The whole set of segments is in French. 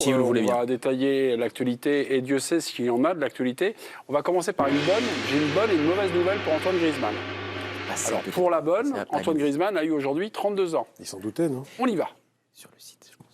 Si vous le voulez bien. On va détailler l'actualité, et Dieu sait s'il y en a de l'actualité. On va commencer par une bonne. J'ai une bonne et une mauvaise nouvelle pour Antoine Griezmann. Alors, pour la bonne, Antoine Griezmann a eu aujourd'hui 32 ans. Il s'en doutait, non? On y va. Sur le site, je pense.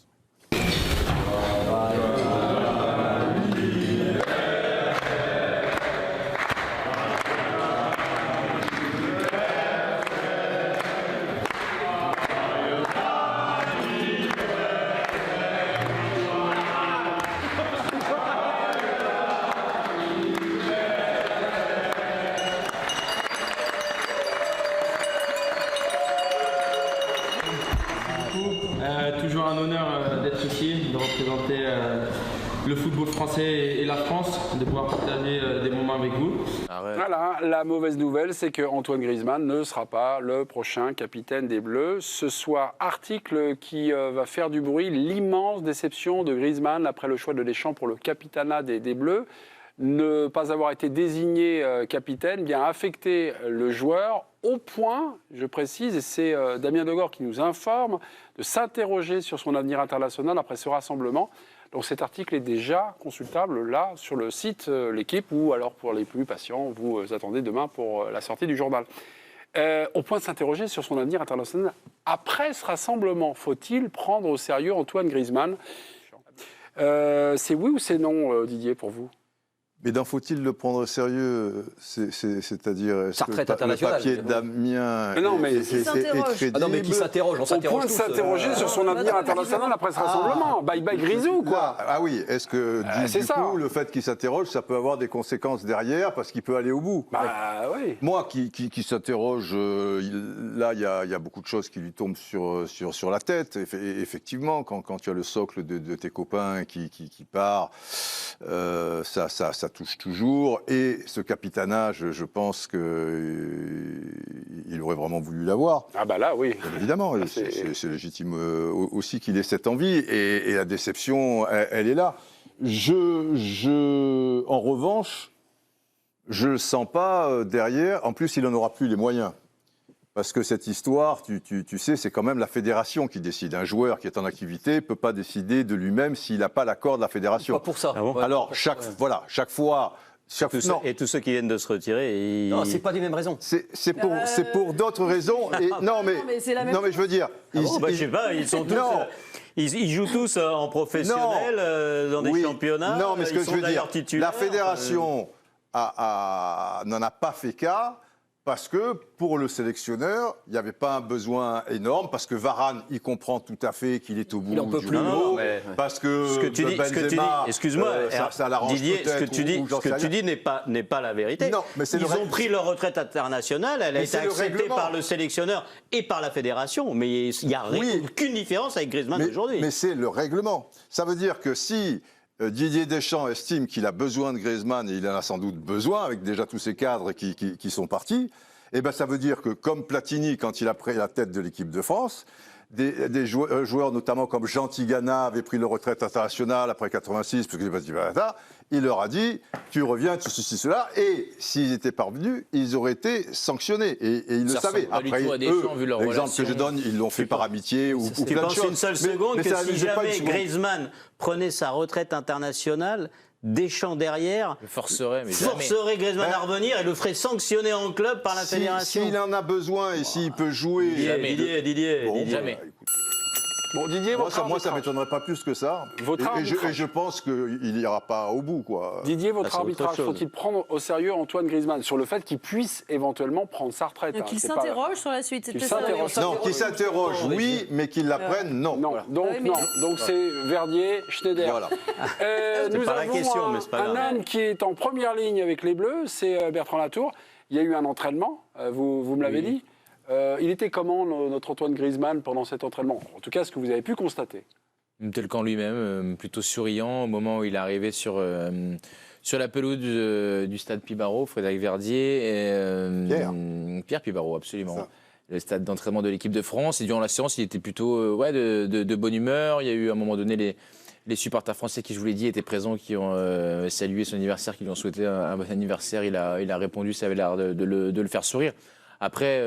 Toujours un honneur d'être ici, de représenter le football français et la France, de pouvoir partager des moments avec vous. Voilà, la mauvaise nouvelle, c'est que Antoine Griezmann ne sera pas le prochain capitaine des Bleus. Ce soir, article qui va faire du bruit, l'immense déception de Griezmann après le choix de Deschamps pour le capitanat des Bleus. Ne pas avoir été désigné capitaine vient affecter le joueur au point, je précise, et c'est Damien Degord qui nous informe, de s'interroger sur son avenir international après ce rassemblement. Donc cet article est déjà consultable là sur le site L'Équipe, ou alors pour les plus patients, vous attendez demain pour la sortie du journal. Au point de s'interroger sur son avenir international. Après ce rassemblement, faut-il prendre au sérieux Antoine Griezmann? C'est oui ou c'est non, Didier, pour vous? Mais faut-il le prendre au sérieux, c'est-à-dire Sa retraite le internationale. papier de Damien Non, mais est crédible. Ah non, mais qui s'interroge, on Au s'interroge point de tous. s'interroger sur son avenir international après ce rassemblement. Bye bye Grisou, quoi. Ah oui, est-ce que c'est du ça. coup, le fait qu'il s'interroge, ça peut avoir des conséquences derrière parce qu'il peut aller au bout? Bah oui. Moi qui s'interroge, là, il y a beaucoup de choses qui lui tombent sur la tête. Effectivement, quand tu as le socle de tes copains qui part, ça touche toujours. Et ce capitanat, je pense qu'il aurait vraiment voulu l'avoir. Ah bah là, oui. Bien évidemment, c'est légitime aussi qu'il ait cette envie. Et la déception, elle est là. En revanche, je ne sens pas derrière. En plus, il n'en aura plus les moyens. Parce que cette histoire, tu sais, c'est quand même la fédération qui décide. Un joueur qui est en activité ne peut pas décider de lui-même s'il n'a pas l'accord de la fédération. Pas pour ça. Ah bon? Alors, chaque fois... non. Et tous ceux qui viennent de se retirer, Non, c'est pas des mêmes raisons. C'est pour d'autres raisons. Et, non, mais je veux dire... Ah bon, je sais pas, ils sont tous... Non. Ils jouent tous en professionnel, dans des championnats. Non, mais ce que ils je sont veux dire, d'ailleurs titulaires. la fédération n'en a pas fait cas. Parce que pour le sélectionneur, il n'y avait pas un besoin énorme, parce que Varane, il comprend tout à fait qu'il est au bout Il en peut du plus. rouleau, mais parce que ce que tu dis, Benzema, excuse-moi, ça l'arrange Didier, peut-être, ce que tu dis n'est pas la vérité. Non, mais c'est Ils ont pris leur retraite internationale, elle a Mais été c'est le acceptée règlement. par le sélectionneur et par la fédération, mais il n'y a aucune différence avec Griezmann aujourd'hui. Mais c'est le règlement. Ça veut dire que si Didier Deschamps estime qu'il a besoin de Griezmann, et il en a sans doute besoin, avec déjà tous ces cadres qui sont partis, eh ben, ça veut dire que, comme Platini, quand il a pris la tête de l'équipe de France, des joueurs, notamment comme Jean Tigana, avaient pris leur retraite internationale après 86, parce que il leur a dit, tu reviens, tu ceci, cela, et s'ils étaient parvenus, ils auraient été sanctionnés, et ils le savaient. Après, l'exemple que je donne, ils l'ont fait par amitié ou Tu plein de penses choses. une seule seconde mais que ça si n'amusait pas une jamais seconde. Griezmann prenait sa retraite internationale, Deschamps derrière Forcerait Griezmann à revenir et le ferait sanctionner en club par la fédération. S'il en a besoin et s'il peut jouer... Didier. Jamais. Bon, Didier, Moi, votre ça arbitrage. m'étonnerait pas plus que ça. Votre Et arbitrage. je pense qu'il n'ira pas au bout, quoi. Didier, votre c'est autre arbitrage, chose. faut-il prendre au sérieux Antoine Griezmann sur le fait qu'il puisse éventuellement prendre sa retraite? Donc il C'est pas- s'interroge sur la suite. Qu'il C'était ça. s'interroge. Non, qui s'interroge, oui, mais qu'il la prenne, non. Non, Voilà. donc Ouais, mais- non. Donc c'est Verdier, Schneider. Voilà. Nous pas la avons question, mais c'est pas un grave. homme qui est en première ligne avec les Bleus, c'est Bertrand Latour. Il y a eu un entraînement, vous me l'avez dit. Il était comment notre Antoine Griezmann pendant cet entraînement? En tout cas, ce que vous avez pu constater. Tel qu'en lui-même, plutôt souriant au moment où il est arrivé sur la pelouse du stade Pibarot, Frédéric Verdier et Pierre Pibarot, absolument. Ça. Le stade d'entraînement de l'équipe de France. Et durant la séance, il était plutôt de bonne humeur. Il y a eu à un moment donné les supporters français qui, je vous l'ai dit, étaient présents, qui ont salué son anniversaire, qui lui ont souhaité un bon anniversaire. Il a répondu, ça avait l'air de le faire sourire. Après,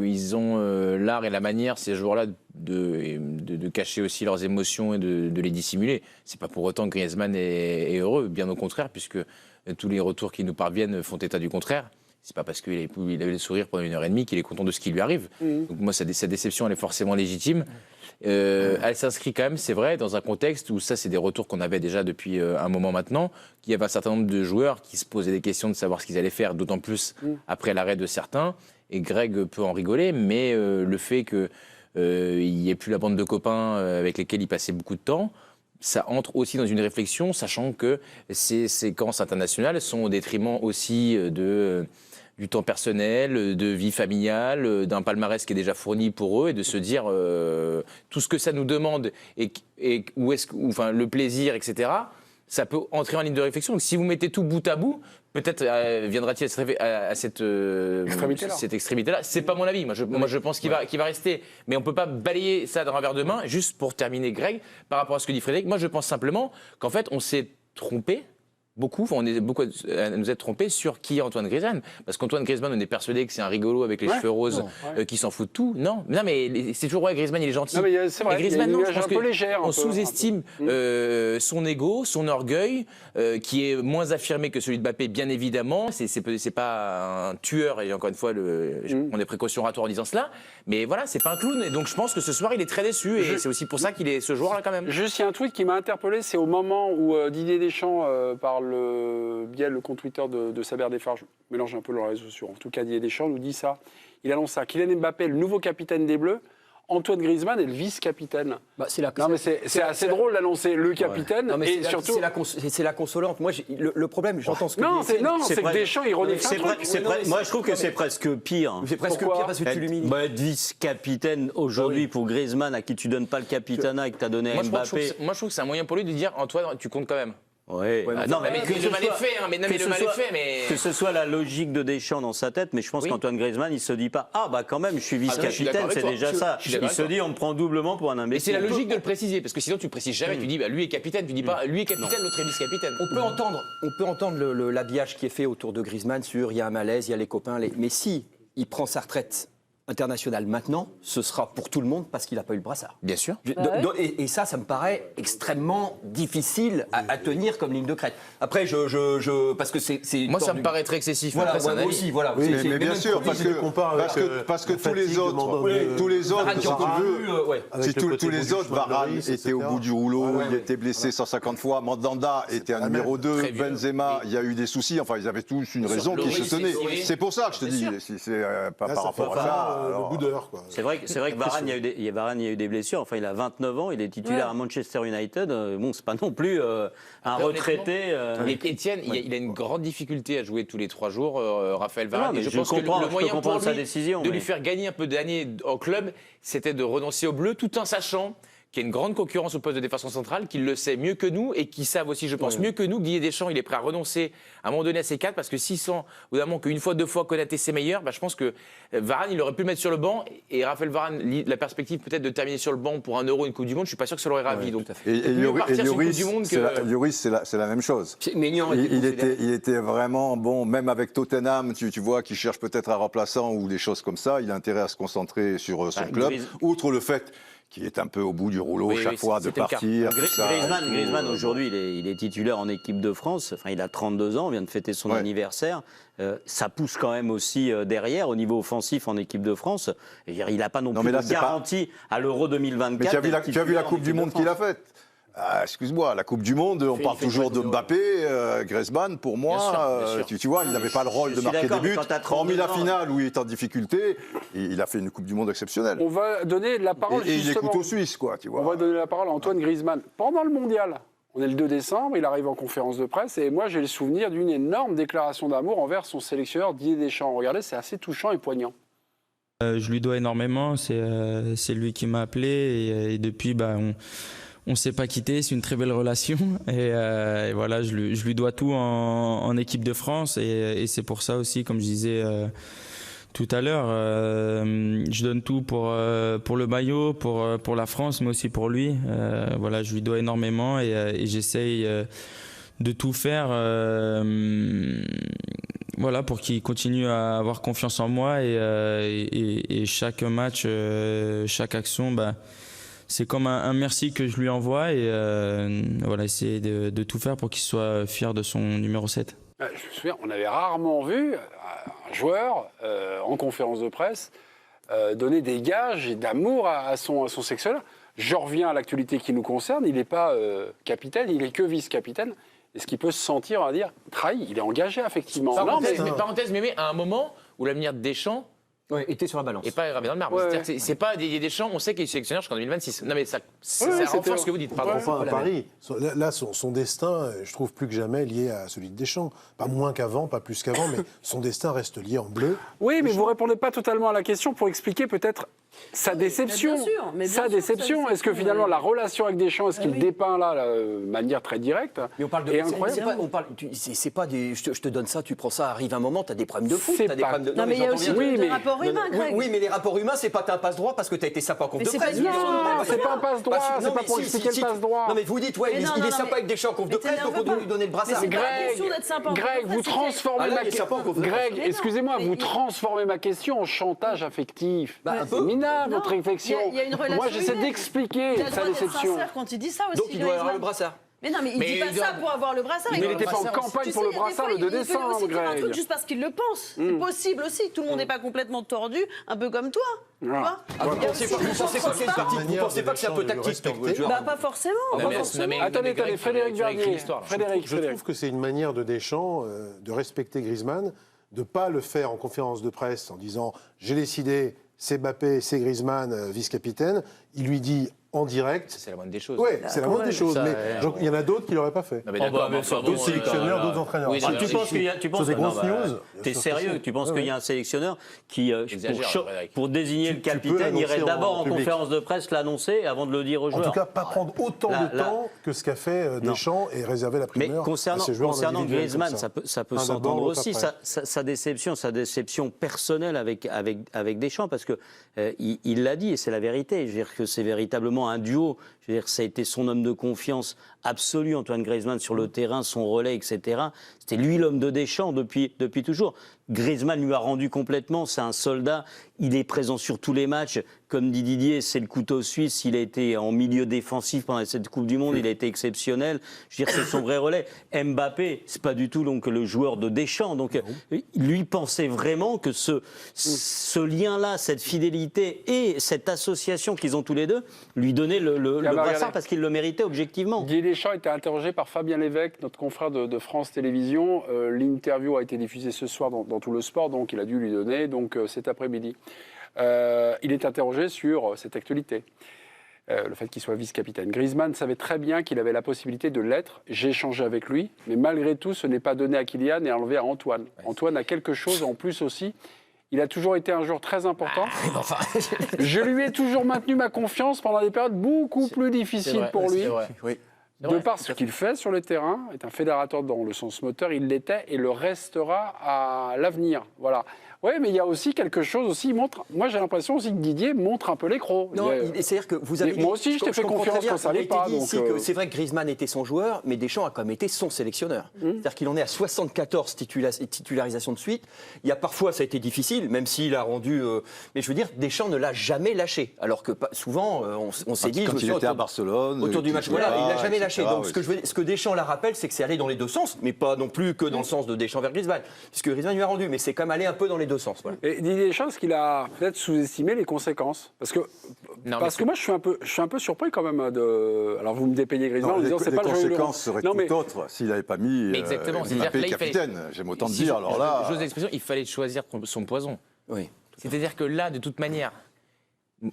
ils ont l'art et la manière, ces joueurs-là, de cacher aussi leurs émotions et de les dissimuler. C'est pas pour autant que Griezmann est heureux, bien au contraire, puisque tous les retours qui nous parviennent font état du contraire. C'est pas parce qu'il avait le sourire pendant 1h30 qu'il est content de ce qui lui arrive. Donc moi, sa déception, elle est forcément légitime. Elle s'inscrit quand même, c'est vrai, dans un contexte où ça, c'est des retours qu'on avait déjà depuis un moment maintenant, qu'il y avait un certain nombre de joueurs qui se posaient des questions de savoir ce qu'ils allaient faire, d'autant plus après l'arrêt de certains. Et Greg peut en rigoler, mais le fait qu'il n'y ait plus la bande de copains avec lesquels il passait beaucoup de temps, ça entre aussi dans une réflexion, sachant que ces séquences internationales sont au détriment aussi du temps personnel, de vie familiale, d'un palmarès qui est déjà fourni pour eux, et de se dire tout ce que ça nous demande et enfin, le plaisir, etc., ça peut entrer en ligne de réflexion. Donc si vous mettez tout bout à bout, peut-être viendra-t-il à cette extrémité-là. C'est pas mon avis. Moi, je pense qu'il va rester. Mais on peut pas balayer ça d'un revers de main. Juste pour terminer, Greg, par rapport à ce que dit Frédéric, moi, je pense simplement qu'en fait, on s'est trompé. On est beaucoup à nous être trompés sur qui est Antoine Griezmann. Parce qu'Antoine Griezmann, on est persuadé que c'est un rigolo avec les cheveux roses qui s'en fout de tout. Non, mais c'est toujours Griezmann, il est gentil. Non, mais c'est vrai, Griezmann, il y a une je pense image un peu légère. on sous-estime son ego, son orgueil, qui est moins affirmé que celui de Mbappé, bien évidemment. C'est pas un tueur, et encore une fois, je prends des précautions oratoires en disant cela. Mais voilà, c'est pas un clown. Et donc je pense que ce soir, il est très déçu. Et c'est aussi pour ça qu'il est ce joueur-là quand même. Juste, il y a un tweet qui m'a interpellé, c'est au moment où Didier Deschamps parle via le compte Twitter de Saber Desfarges, je mélange un peu leurs réseaux sociaux. En tout cas, Didier Deschamps nous dit ça. Il annonce ça. Kylian Mbappé, le nouveau capitaine des Bleus. Antoine Griezmann est le vice-capitaine. Non, mais c'est assez drôle d'annoncer le capitaine. Non, mais et surtout, c'est la consolante. Moi, le problème, j'entends ce que c'est que Deschamps ironise un truc. Moi, je trouve que c'est presque pire. C'est presque pire parce que tu l'humilies. Être vice-capitaine aujourd'hui pour Griezmann, à qui tu donnes pas le capitanat et que tu as donné à Mbappé. Moi, je trouve que c'est un moyen pour lui de dire Antoine, tu comptes quand même. Ouais. Non, mais le mal est fait, mais que ce soit la logique de Deschamps dans sa tête, mais je pense qu'Antoine Griezmann, il se dit pas quand même, je suis vice-capitaine, c'est déjà ça. Il se dit, on me prend doublement pour un imbécile. Et c'est la logique de le préciser, parce que sinon tu précises jamais, tu dis lui est capitaine, tu dis pas lui est capitaine, l'autre est vice-capitaine. On peut entendre l'habillage qui est fait autour de Griezmann sur il y a un malaise, il y a les copains, mais si il prend sa retraite international maintenant, ce sera pour tout le monde parce qu'il n'a pas eu le brassard. Bien sûr. Et ça me paraît extrêmement difficile à tenir comme ligne de crête. Après, parce que c'est moi, ça me paraît très excessif. Voilà, après, moi aussi, voilà. Oui, mais bien sûr, parce que tous les autres, si tous les autres, Varane était au bout du rouleau, il était blessé 150 fois, Mandanda était un numéro 2, Benzema, il y a eu des soucis, enfin, ils avaient tous une raison qui se tenait. C'est pour ça que je te dis, c'est pas par rapport à ça. Le bout de l'heure, quoi. C'est vrai que Varane, il y a eu des blessures. Enfin, il a 29 ans, il est titulaire à Manchester United. Bon, c'est pas non plus un retraité. Etienne, il a une grande difficulté à jouer tous les 3 jours, Raphaël Varane. Non, et je pense que le moyen pour lui décision, de lui faire gagner un peu d'années au club, c'était de renoncer au bleu, tout en sachant qu'il y a une grande concurrence au poste de défenseur central, qu'il le sait mieux que nous et qui savent aussi, je pense, mieux que nous. Didier Deschamps, il est prêt à renoncer à un moment donné à ces 4 parce que s'il sent évidemment qu'une fois, 2 fois, Konaté c'est meilleur, je pense que Varane, il aurait pu le mettre sur le banc et Raphaël Varane, la perspective peut-être de terminer sur le banc pour un Euro, une Coupe du Monde, je suis pas sûr que ça l'aurait ravi. Donc, et Lloris, c'est la même chose. Il était vraiment bon, même avec Tottenham, tu vois, qui cherche peut-être un remplaçant ou des choses comme ça. Il a intérêt à se concentrer sur son club, outre le fait qui est un peu au bout du rouleau chaque fois de partir. Griezmann aujourd'hui, il est titulaire en équipe de France. Enfin, il a 32 ans, vient de fêter son anniversaire. Ça pousse quand même aussi derrière au niveau offensif en équipe de France. Et il n'a pas non plus de garantie à l'Euro 2024. Mais tu as vu la Coupe du Monde qu'il a faite. Excuse-moi, la Coupe du Monde, on parle toujours de Mbappé, Griezmann, pour moi, bien sûr. Tu vois, il n'avait pas le rôle de marquer des buts. Hormis la finale où il est en difficulté, il a fait une Coupe du Monde exceptionnelle. On va donner la parole et il écoute aux Suisses, quoi, tu vois. On va donner la parole à Antoine Griezmann. Pendant le Mondial, on est le 2 décembre, il arrive en conférence de presse, et moi j'ai le souvenir d'une énorme déclaration d'amour envers son sélectionneur Didier Deschamps. Regardez, c'est assez touchant et poignant. Je lui dois énormément, c'est lui qui m'a appelé, et depuis, on s'est pas quitté, c'est une très belle relation et voilà, je lui dois tout en équipe de France et c'est pour ça aussi, comme je disais tout à l'heure, je donne tout pour le maillot, pour la France, mais aussi pour lui. Voilà, je lui dois énormément et j'essaye de tout faire voilà, pour qu'il continue à avoir confiance en moi et chaque match, chaque action, bah, c'est comme un merci que je lui envoie et voilà, essayer de tout faire pour qu'il soit fier de son numéro 7. Je me souviens, on avait rarement vu un joueur en conférence de presse donner des gages et d'amour à son sélectionneur. Je reviens à l'actualité qui nous concerne, il n'est pas capitaine, il est que vice-capitaine. Est-ce qu'il peut se sentir, on va dire, trahi? Il est engagé, effectivement. Parenthèse, mais à un moment où l'avenir de Deschamps était sur la balance. et pas gravé dans le marbre. Ouais, C'est-à-dire que c'est pas Didier Deschamps, on sait qu'il est sélectionneur jusqu'en 2026. Non mais ça renforce ce que vous dites. Pardon. Enfin, à Paris, là, son destin, je trouve plus que jamais lié à celui de Deschamps. Pas moins qu'avant, pas plus qu'avant, mais son destin reste lié en bleu. Oui, mais vous ne répondez pas totalement à la question pour expliquer peut-être sa déception. Mais bien sûr, sa déception. Est-ce que finalement la relation avec Deschamps, est-ce qu'il dépeint là de manière très directe Mais on parle de. est incroyable. C'est pas des. Je te donne ça, tu prends ça, arrive un moment, tu as des problèmes de foot. C'est T'as des pas- problèmes de. Non, mais il y a aussi Oui, des mais- rapports humains, Greg. Oui, mais les rapports humains, c'est pas t'as un passe-droit parce que t'as été sympa en conf Mais de c'est presse. pas une question de Non, passe-droit. c'est pas un passe-droit, Parce que- c'est non, pas mais pour si, expliquer si, le si. passe-droit. Non, mais vous dites, ouais, Mais non, il non, est non, sympa avec Deschamps en conf de mais presse, donc t'énerve on doit pas. lui donner le brassard. Mais c'est pas Greg, question d'être sympa en Greg, conf de vous presse, transformez Ah là, ma il est sympa en conf de presse. Greg, Mais excusez-moi, non, vous mais- transformez ma question en chantage affectif. Bah, un C'est peu. minable, Non, votre réflexion. il y a une relation Moi, j'essaie humaine. d'expliquer Il a le sa droit d'être déception. sincère quand il dit ça aussi. Donc il doit avoir Griezmann. le brassard. Mais non, mais il Mais dit pas il ça doit- pour avoir le brassard. Mais il n'était pas en campagne pour le brassard le 2 décembre, Il peut aussi dire un Greg. truc juste parce qu'il le pense. C'est possible aussi. Tout le monde n'est pas complètement tordu, un peu comme toi. Tu vois Ah, vous pensez pas vous pensez pas que c'est un peu tactique respecter. Bah, pas forcément. Non, pas mais- forcément. non, mais- Attendez, Greg, Frédéric tu réécris Verdier. l'histoire. Je trouve que c'est une manière de Deschamps de respecter Griezmann, de ne pas le faire en conférence de presse en disant « j'ai décidé, c'est Mbappé, c'est Griezmann, vice-capitaine ». Il lui dit en direct. C'est la moindre des choses. Oui, c'est la moindre des choses, ça, mais ouais. il y en a d'autres qui ne l'auraient pas fait. Non, mais d'accord, mais enfin, D'autres bon, sélectionneurs, là, d'autres entraîneurs. oui, Ah, c'est- Tu penses qu'il y a, tu penses C'est des que- non, grosses bah, news. T'es Bien sûr que sérieux? si. Tu penses Ouais, qu'il y a un sélectionneur qui, Exagère, Frédéric. pour désigner le Tu peux capitaine, irait l'annoncer d'abord en en public. conférence de presse l'annoncer avant de le dire aux En joueurs. tout cas, pas prendre autant Là- de là- temps que ce qu'a fait Deschamps et réserver la Mais primeur à concernant, ses joueurs concernant individuels Griezmann, comme ça peut Un s'entendre d'abord, l'autre aussi, après. sa déception personnelle avec Deschamps, parce que il l'a dit, et c'est la vérité. Je veux dire que c'est véritablement un duo. Je veux dire, ça a été son homme de confiance absolu, Antoine Griezmann, sur le terrain, son relais, etc. C'était lui l'homme de Deschamps depuis toujours. Griezmann lui a rendu complètement, c'est un soldat, il est présent sur tous les matchs. Comme dit Didier, c'est le couteau suisse, il a été en milieu défensif pendant cette Coupe du Monde, il a été exceptionnel. Je veux dire, c'est son vrai relais. Mbappé, c'est pas du tout donc le joueur de Deschamps. Donc, lui pensait vraiment que ce lien-là, cette fidélité et cette association qu'ils ont tous les deux, lui donnait le brassard regardez. parce qu'il le méritait objectivement. Didier Deschamps était interrogé par Fabien Lévesque, notre confrère de France Télévisions. L'interview a été diffusée ce soir dans tout le sport, donc il a dû lui donner cet après-midi. Il est interrogé sur cette actualité, le fait qu'il soit vice-capitaine. Griezmann savait très bien qu'il avait la possibilité de l'être. J'ai échangé avec lui, mais malgré tout, ce n'est pas donné à Kylian et enlevé à Antoine. Antoine a quelque chose en plus aussi. Il a toujours été un joueur très important. Je lui ai toujours maintenu ma confiance pendant des périodes beaucoup plus difficiles pour lui. C'est vrai. Oui. De par ce qu'il fait sur le terrain, est un fédérateur dans le sens moteur, il l'était et le restera à l'avenir. Voilà. Oui, mais il y a aussi quelque chose aussi. Moi, j'ai l'impression aussi que Didier montre un peu les crocs. Non, c'est-à-dire que vous avez Mais moi aussi, je t'ai fait comprends confiance très bien, quand ça il a allait été pas, dit donc, ici que c'est vrai que Griezmann était son joueur, mais Deschamps a quand même été son sélectionneur. C'est-à-dire qu'il en est à 74 titularisations de suite. Il y a parfois, ça a été difficile, même s'il a rendu. Mais je veux dire, Deschamps ne l'a jamais lâché. Alors que souvent, on s'est dit. Quand il était à Barcelone. Autour du match, qu'il voilà, jouait il l'a pas, jamais etc., lâché. Donc oui. ce que Deschamps la rappelle, c'est que c'est allé dans les deux sens, mais pas non plus que dans le sens de Deschamps vers Griezmann, puisque Griezmann lui a rendu, mais c'est quand même allé un peu dans les deux sens. Voilà. Et Didier Deschamps, est-ce qu'il a peut-être sous-estimé les conséquences? Parce que moi, je suis un peu surpris quand même de. Alors, vous me dépeignez Griezmann en Non, disant les c'est pas le joueur conséquences seraient Non, mais tout autres s'il n'avait pas mis Mais exactement, c'est-à-dire que Mbappé là, il fallait- capitaine. J'aime autant te Si dire. Alors là, j'ose l'expression, il fallait choisir son poison. Oui. C'est-à-dire que là, de toute manière,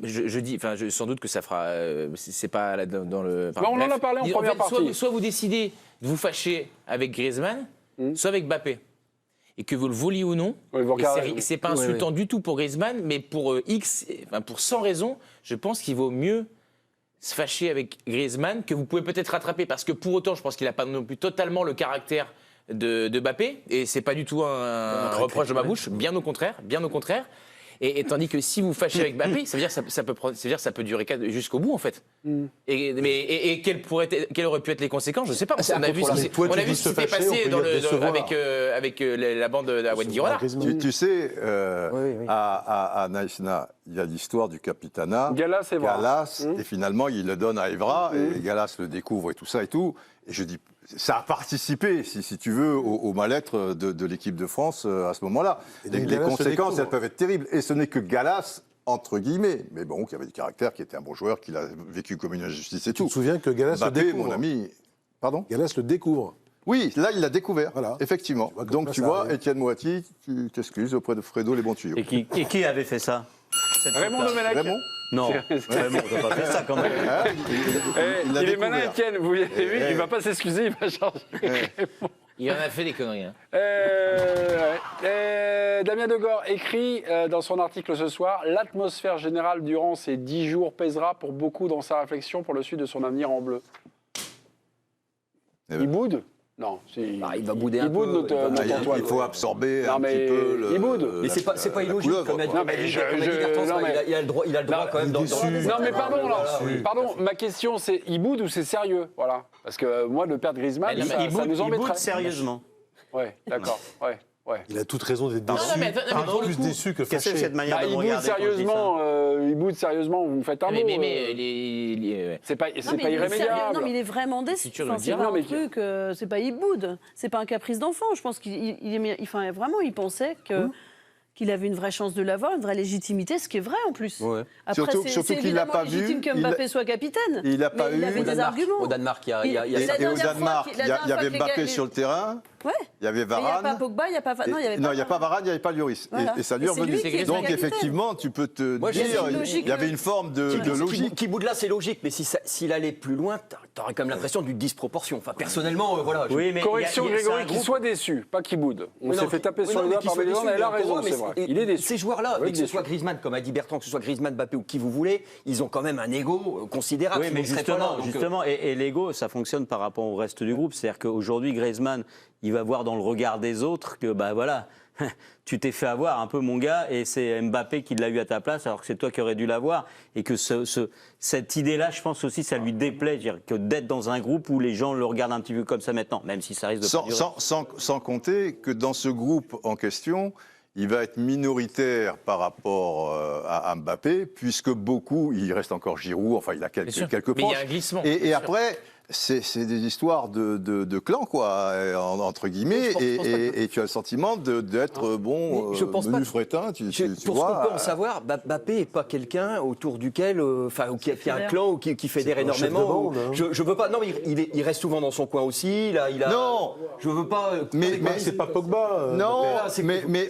je dis, enfin, sans doute que ça fera, c'est pas là dans le. enfin, on en bref. a parlé en première partie. Soit vous décidez de vous fâcher avec Griezmann, soit avec Mbappé. Et que vous le vouliez ou non, Oui, vous et regardez- c'est pas insultant du tout pour Griezmann, mais pour pour 100 raisons, je pense qu'il vaut mieux se fâcher avec Griezmann que vous pouvez peut-être rattraper, parce que pour autant, je pense qu'il n'a pas non plus totalement le caractère de Mbappé, et c'est pas du tout un reproche de ma bouche, bien au contraire, bien au contraire. Et tandis que si vous fâchez avec Mbappé, ça veut dire que ça peut durer jusqu'au bout en fait. Et quelles auraient pu être les conséquences? Je sais pas. Parce qu'on a vu ce qui s'était passé avec la bande à Wendy Renard. Tu sais, à Naïsna, il y a l'histoire du capitanat. Gallas, et finalement, il le donne à Evra, et Gallas le découvre et tout ça et tout. Et je dis, ça a participé, si tu veux, au mal-être de l'équipe de France à ce moment-là. Les conséquences, elles peuvent être terribles. Et ce n'est que Gallas, entre guillemets, mais bon, qui avait du caractère, qui était un bon joueur, qui l'a vécu comme une injustice et tout. Tu te souviens que Gallas le découvre. Mon ami... Pardon ? Gallas le découvre. Oui, là, il l'a découvert, voilà. Effectivement. Donc, tu vois, Étienne Moiti, tu t'excuses auprès de Fredo les bons tuyaux. Et qui avait fait ça? Raymond Domenech. Raymond ? Non, Raymond n'a pas fait ça quand même. Il est malin, Étienne, vous l'avez vu, il ne va pas s'excuser, il va changer. Il en a fait des conneries. Hein. Damien Degord écrit dans son article ce soir, l'atmosphère générale durant ces 10 jours pèsera pour beaucoup dans sa réflexion pour le suite de son avenir en bleu. Il boude ? Non, il va bouder un peu. Il faut absorber un petit peu il boude. Mais c'est pas illogique, comme a dit il a le droit quand même. Non, mais pardon, ma question c'est, il boude ou c'est sérieux? Voilà. Parce que moi, de perdre Griezmann, ça nous embêterait. Il boude sérieusement. Ouais, d'accord, ouais. Il a toute raison d'être déçu. Plus déçu que fâché. Cette manière de regarder il boude sérieusement, vous me faites un mot. C'est pas irrémédiable. Non, mais il est vraiment déçu. C'est pas un truc, c'est pas il boude. C'est pas un caprice d'enfant. Je pense vraiment, il pensait qu'il avait une vraie chance de l'avoir, une vraie légitimité, ce qui est vrai en plus. Ouais. Après, surtout qu'il l'a pas vu. C'est légitime que Mbappé soit capitaine. Il n'a pas eu. Il avait des arguments. Au Danemark, il y a Et au Danemark, il y avait Mbappé sur le terrain. Ouais. Il y avait Varane. Il n'y a pas Pogba, il n'y a pas. Non, il n'y a pas Varane, il n'y avait pas Lloris. Voilà. Et ça lui est revenu. Donc effectivement, tu peux te dire, il y avait une forme de logique. Qui boude là, c'est logique, mais s'il allait plus loin, t'aurais quand même l'impression d'une disproportion. Enfin, personnellement, voilà. Correction, Grégory, qu'il soit déçu, pas qu'il boude. On s'est fait taper sur le doigt par Méléon, elle a raison, c'est vrai. Il est déçu. Ces joueurs-là, que ce soit Griezmann, comme a dit Bertrand, que ce soit Griezmann, Mbappé ou qui vous voulez, ils ont quand même un ego considérable. Oui, mais justement, et l'ego, ça fonctionne par rapport au reste du groupe. C'est-à-dire qu'aujourd'hui, Griezmann, il va voir dans le regard des autres que, bah voilà, tu t'es fait avoir un peu, mon gars, et c'est Mbappé qui l'a eu à ta place, alors que c'est toi qui aurais dû l'avoir. Et que cette idée-là, je pense aussi, ça lui déplaît, que d'être dans un groupe où les gens le regardent un petit peu comme ça maintenant, même si ça risque de pas durer. Sans compter que dans ce groupe en question, il va être minoritaire par rapport à Mbappé, puisque beaucoup, il reste encore Giroud, enfin il a quelques proches. Mais il y a un glissement. Et après, c'est des histoires de clans, quoi, entre guillemets, et tu as le sentiment d'être, menu fretin, tu vois. Pour ce qu'on peut en savoir, Mbappé n'est pas quelqu'un autour duquel, qui a un clan ou qui fédère énormément. Je veux pas, non, mais il reste souvent dans son coin aussi, là, non, je veux pas... Mais c'est pas Pogba. Non, mais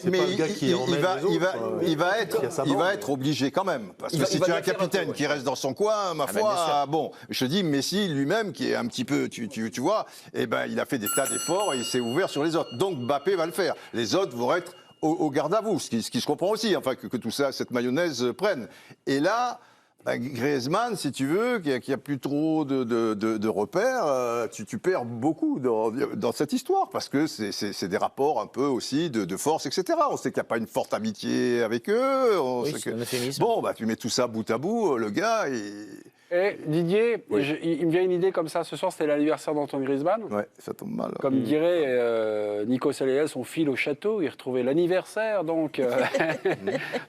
il va être obligé quand même, parce que si tu as un capitaine qui reste dans son coin, ma foi, bon, je te dis, Messi lui-même, qui est un petit peu, tu vois, eh ben, il a fait des tas d'efforts et il s'est ouvert sur les autres. Donc Mbappé va le faire. Les autres vont être au garde à vous, ce qui se comprend aussi, enfin, que tout ça, cette mayonnaise prenne. Et là, Griezmann, si tu veux, qui a plus trop de repères, tu perds beaucoup dans cette histoire, parce que c'est des rapports un peu aussi de force, etc. On sait qu'il n'y a pas une forte amitié avec eux. Bon, tu mets tout ça bout à bout, le gars... Et Didier, il me vient une idée comme ça. Ce soir, c'était l'anniversaire d'Antoine Griezmann. Ouais, ça tombe mal. Comme dirait Nico Saléas, on file au château. Il retrouvait l'anniversaire d'Antoine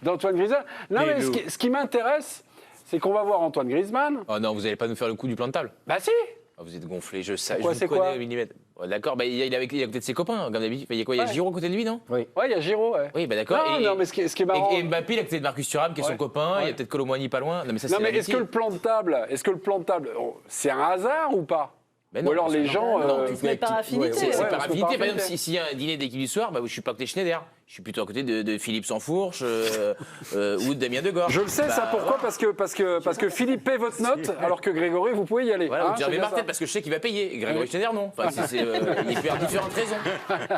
Griezmann. Non, mais ce qui m'intéresse, c'est qu'on va voir Antoine Griezmann. Oh non, vous n'allez pas nous faire le coup du plan de table. Bah si. Oh, vous êtes gonflé, je sais. Quoi, je vous connais au millimètre. Oh, d'accord, il est à côté de ses copains, comme d'habitude. Il y a quoi? Il y a Giroud à côté de lui, non? Oui. Ouais, il y a Giroud, ouais. Oui, d'accord. Non, mais ce qui est marrant. Et Mbappé, il est à côté de Marcus Thuram, qui est son copain. Il y a peut-être Colomboigny pas loin. Non, mais est-ce que le plan de table, c'est un hasard ou pas? Ben non, ou alors les gens... C'est par affinité. C'est par affinité. Par exemple, s'il y a un dîner d'équipe du soir, je suis pas à côté de Schneider. Je suis plutôt à côté de Philippe Sansfourche ou de Damien Degord. Je le sais, ça pourquoi? Parce que Philippe paie votre note, alors que Grégory, vous pouvez y aller. Voilà, vous avez ma tête parce que je sais qu'il va payer. Et Grégory Schneider, non. Enfin, il peut y avoir différentes raisons.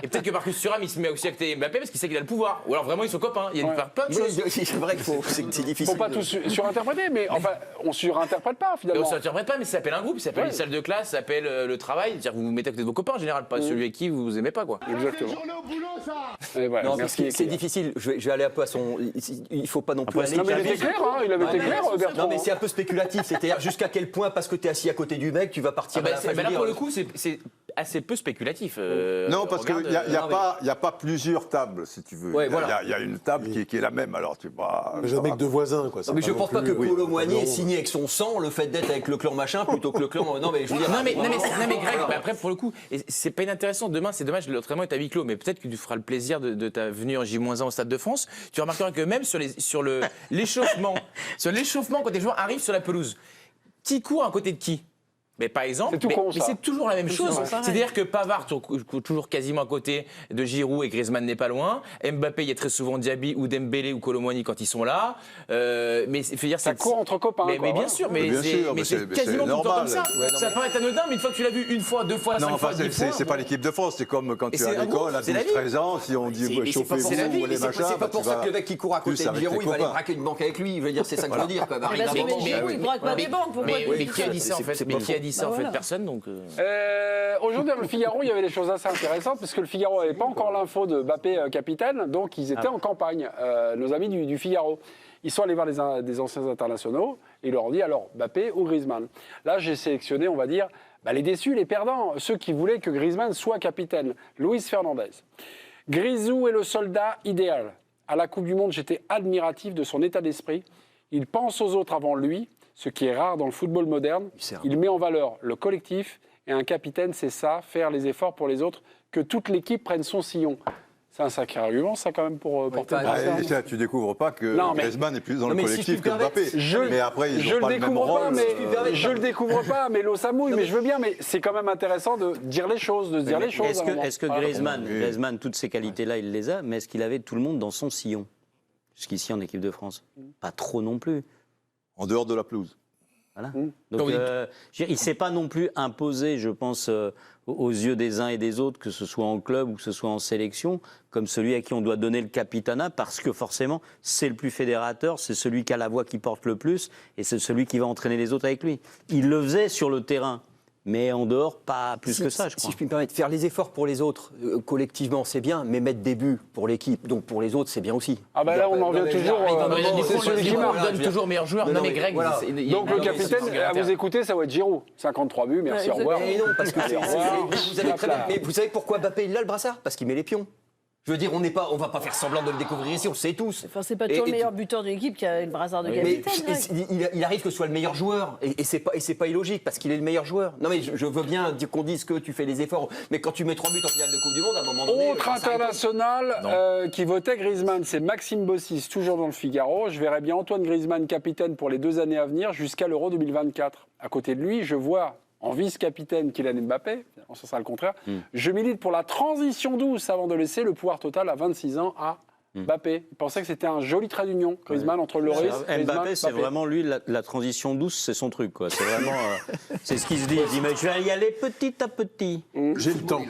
Et peut-être que Marcus Thuram, il se met aussi à côté Mbappé parce qu'il sait qu'il a le pouvoir. Ou alors vraiment, ils sont copains. Il y a plein de choses. C'est vrai qu'il c'est difficile. Faut pas tout surinterpréter, mais enfin, on surinterprète pas finalement. On surinterprète pas, mais ça s'appelle un groupe, ça s'appelle une salle de classe, ça s'appelle le travail. C'est-à-dire que vous vous mettez à côté de vos copains en général, pas celui avec qui vous aimez pas, quoi. Exactement. Voilà, Non, merci, c'est difficile. Je vais aller un peu à son. Il ne faut pas non plus aller. Non, mais il était clair, hein, il avait été clair, Bertrand. Non, mais c'est un peu spéculatif. C'est-à-dire jusqu'à quel point, parce que tu es assis à côté du mec, tu vas partir à la fin. Là, pour le coup, c'est assez peu spéculatif. Non, parce qu'il n'y a pas plusieurs tables, si tu veux. Ouais, Il y a une table qui est la même, alors tu vas... Jamais que deux voisins, quoi. Non, mais je ne pense pas que Kolo Muani ait signé avec son sang le fait d'être avec le clan machin plutôt que le clan. Non, mais je veux dire. Non, mais Greg, après, pour le coup, c'est pas inintéressant. Demain, c'est dommage, l'entraînement est à huis clos, mais peut-être que tu feras le plaisir de ta venue en J-1 au Stade de France. Tu remarqueras que même sur l'échauffement, quand les joueurs arrivent sur la pelouse, qui court à côté de qui? Mais par exemple, mais c'est toujours la même chose. C'est-à-dire que Pavard toujours quasiment à côté de Giroud et Griezmann n'est pas loin. Mbappé, il y a très souvent Diaby ou Dembélé ou Kolo Muani quand ils sont là. Mais ça court entre copains. Mais bien sûr, mais c'est quasiment tout le temps comme ça. Ça paraît anodin, mais une fois que tu l'as vu une fois, deux fois, 5 fois, 10 fois. C'est pas l'équipe de France. C'est comme quand tu es à l'école à 12-13 ans, si on dit chauffez-vous ou les machins. C'est pas pour ça que le mec qui court à côté de Giroud, il va aller braquer une banque avec lui. Je veux dire, c'est ça que je veux dire. Il braque pas des banques. Mais qui a dit ça en fait? Personne. Aujourd'hui, dans le Figaro, il y avait des choses assez intéressantes, parce que le Figaro n'avait pas encore l'info de Mbappé capitaine, donc ils étaient en campagne, nos amis du Figaro. Ils sont allés voir des anciens internationaux et ils leur ont dit alors Mbappé ou Griezmann. Là, j'ai sélectionné, on va dire, les déçus, les perdants, ceux qui voulaient que Griezmann soit capitaine. Luis Fernandez. Grisou est le soldat idéal. À la Coupe du Monde, j'étais admiratif de son état d'esprit. Il pense aux autres avant lui, ce qui est rare dans le football moderne. Il met en valeur le collectif. Et un capitaine, c'est ça, faire les efforts pour les autres, que toute l'équipe prenne son sillon. C'est un sacré argument, ça, quand même, pour porter le brassard. Tu découvres pas que Griezmann est plus dans le collectif que Mbappé. Mais après, ils n'ont pas le même rôle. Je le découvre pas, mais l'eau, ça mouille. Mais je veux bien, mais c'est quand même intéressant de dire les choses, de se dire les choses. Est-ce que Griezmann, toutes ces qualités-là, il les a, mais est-ce qu'il avait tout le monde dans son sillon? Jusqu'ici, en équipe de France. Pas trop non plus. En dehors de la pelouse. Voilà. Donc, il ne s'est pas non plus imposé, je pense, aux yeux des uns et des autres, que ce soit en club ou que ce soit en sélection, comme celui à qui on doit donner le capitanat, parce que forcément, c'est le plus fédérateur, c'est celui qui a la voix qui porte le plus, et c'est celui qui va entraîner les autres avec lui. Il le faisait sur le terrain. Mais en dehors, pas plus que ça, je crois. Si je puis me permettre, faire les efforts pour les autres, collectivement, c'est bien, mais mettre des buts pour l'équipe, donc pour les autres, c'est bien aussi. Ah ben là, on en revient toujours. C'est celui qui donne toujours meilleur joueur. Non, mais Greg, donc le capitaine, à vous écouter, ça va être Giroud. 53 buts, merci, au revoir. Mais non, parce que vous savez pourquoi Mbappé, il a le brassard? Parce qu'il met les pions. Je veux dire, on va pas faire semblant de le découvrir ici, on le sait tous. Enfin, c'est pas toujours le meilleur buteur de l'équipe qui a le brassard de capitaine. Il arrive que ce soit le meilleur joueur, et c'est pas illogique, parce qu'il est le meilleur joueur. Non mais je veux bien qu'on dise que tu fais les efforts, mais quand tu mets 3 buts en finale de Coupe du Monde, à un moment donné... Autre international qui votait Griezmann, c'est Maxime Bossis, toujours dans le Figaro. Je verrais bien Antoine Griezmann capitaine pour les 2 années à venir, jusqu'à l'Euro 2024. À côté de lui, je vois... en vice-capitaine Kylian Mbappé, ce sera le contraire, je milite pour la transition douce avant de laisser le pouvoir total à 26 ans à Mbappé. Il pensait que c'était un joli trait d'union, Griezmann, entre Lloris, Mbappé, c'est vraiment lui, la transition douce, c'est son truc, quoi. C'est vraiment, c'est ce qu'il se dit. Il dit, mais je vais y aller petit à petit. J'ai le temps.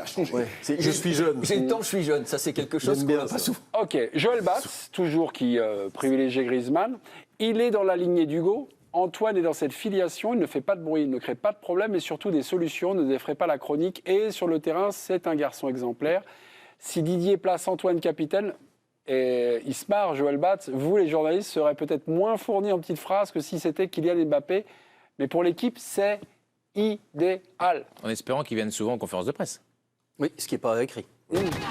Je suis jeune. J'ai le temps, je suis jeune. Ça, c'est quelque chose qu'on n'a pas souvent. Ok, Joël Batz, toujours qui privilégiait Griezmann. Il est dans la lignée d'Hugo. Antoine est dans cette filiation, il ne fait pas de bruit, il ne crée pas de problème et surtout des solutions, ne défraie pas la chronique. Et sur le terrain, c'est un garçon exemplaire. Si Didier place Antoine capitaine, et il se marre, Joël Batz, vous les journalistes serez peut-être moins fournis en petites phrases que si c'était Kylian Mbappé. Mais pour l'équipe, c'est idéal. En espérant qu'il vienne souvent en conférence de presse. Oui, ce qui n'est pas écrit.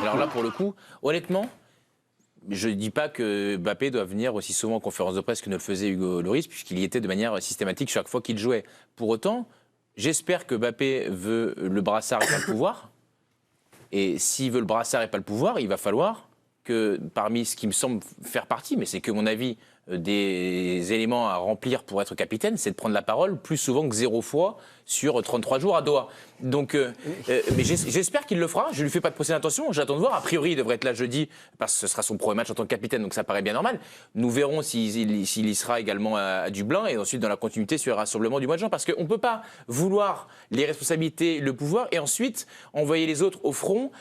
Alors là, pour le coup, honnêtement... je ne dis pas que Mbappé doit venir aussi souvent en conférence de presse que ne le faisait Hugo Lloris, puisqu'il y était de manière systématique chaque fois qu'il jouait. Pour autant, j'espère que Mbappé veut le brassard et pas le pouvoir. Et s'il veut le brassard et pas le pouvoir, il va falloir que, parmi ce qui me semble faire partie, mais c'est que mon avis, des éléments à remplir pour être capitaine, c'est de prendre la parole plus souvent que 0 fois sur 33 jours à Doha. Donc, mais j'espère qu'il le fera. Je ne lui fais pas de procès d'intention. J'attends de voir. A priori, il devrait être là jeudi parce que ce sera son premier match en tant que capitaine, donc ça paraît bien normal. Nous verrons s'il y sera également à Dublin et ensuite dans la continuité sur les rassemblements du mois de juin. Parce qu'on ne peut pas vouloir les responsabilités, le pouvoir et ensuite envoyer les autres au front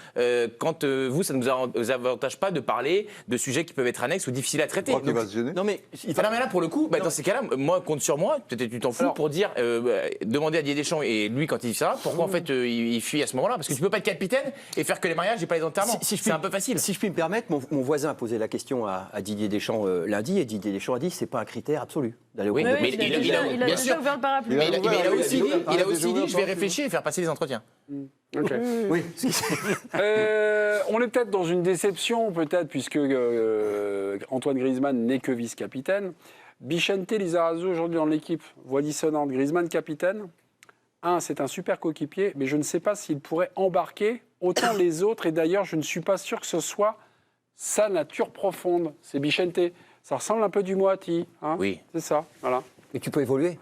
quand vous, ça ne vous avantage pas de parler de sujets qui peuvent être annexes ou difficiles à traiter. Donc, il va se gêner. Non, mais Non, mais là, pour le coup, dans ces cas-là, moi, compte sur moi, peut-être tu t'en fous, pour dire, demander à Didier Deschamps, et lui, quand il dit ça, pourquoi en fait il fuit à ce moment-là? Parce que tu peux pas être capitaine et faire que les mariages et pas les enterrements. C'est un peu facile. Si je puis me permettre, mon voisin a posé la question à Didier Deschamps lundi, et Didier Deschamps a dit que c'est pas un critère absolu d'aller au Oui, Congrès. mais il a bien déjà sûr. ouvert le parapluie. Mais il a aussi dit, il a je vais réfléchir et faire passer les entretiens. Ok. Oui. On est peut-être dans une déception, peut-être, puisque Antoine Griezmann n'est que vice-capitaine. Vicente Lizarazu, aujourd'hui dans l'équipe, voix dissonante. Griezmann capitaine. C'est un super coéquipier, mais je ne sais pas s'il pourrait embarquer autant les autres. Et d'ailleurs, je ne suis pas sûr que ce soit sa nature profonde. C'est Vicente. Ça ressemble un peu du Moati. Hein, oui. C'est ça, voilà. Mais tu peux évoluer.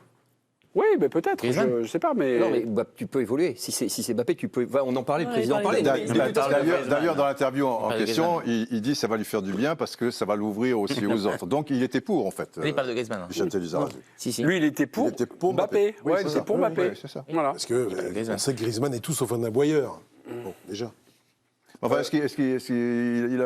Oui, mais peut-être, je ne sais pas, mais... Non, mais tu peux évoluer. Si c'est Mbappé, tu peux... On en parlait, le président en parlait. D'ailleurs, dans l'interview en question, il dit que ça va lui faire du bien parce que ça va l'ouvrir aussi aux autres. Donc, il était pour, en fait. Il parle de Griezmann. Vicente Lizarazu. Si. Lui, il était pour Mbappé. Oui, Ouais, il était pour Mbappé. c'est ça. Voilà. Parce que on sait que Griezmann est tout sauf un aboyeur. Bon, déjà. Enfin, est-ce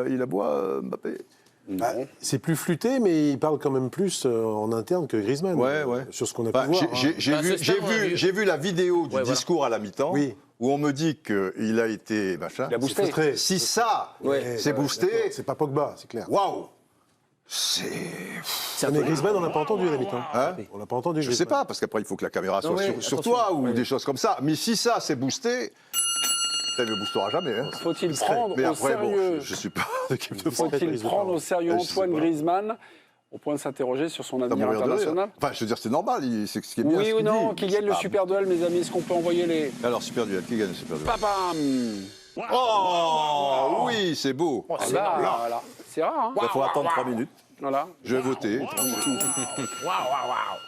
qu'il aboie, Mbappé? Bah, c'est plus flûté, mais il parle quand même plus en interne que Griezmann. Ouais. Sur ce qu'on a pu voir. J'ai vu la vidéo du discours à la mi-temps où on me dit qu'il a été machin. Il a boosté. Si ça, c'est boosté, C'est pas Pogba, c'est clair. waouh. Mais Griezmann, on l'a pas entendu à la mi-temps. Hein, On l'a pas entendu. je sais pas, parce qu'après il faut que la caméra soit sur toi ou des choses comme ça. Mais si ça, c'est boosté, ça ne le boostera jamais. Hein. Faut-il prendre Mais au après, sérieux je suis pas d'équipe de France. Faut-il prendre au sérieux Je sais Antoine pas. Griezmann au point de s'interroger sur son Ça avenir mourir de rire. international? Enfin, je veux dire, c'est normal. C'est ce qui est bien. Oui ce ou qu'il non, dit. qu'il gagne le Ah, super duel, mes amis? Est-ce qu'on peut envoyer les... Alors, super duel. Qui gagne le super duel? Papam Oh, oui, c'est beau. Ah bah, voilà. C'est rare, hein? Il faut attendre 3 minutes. Voilà. Je vais voter. Waouh, waouh, waouh.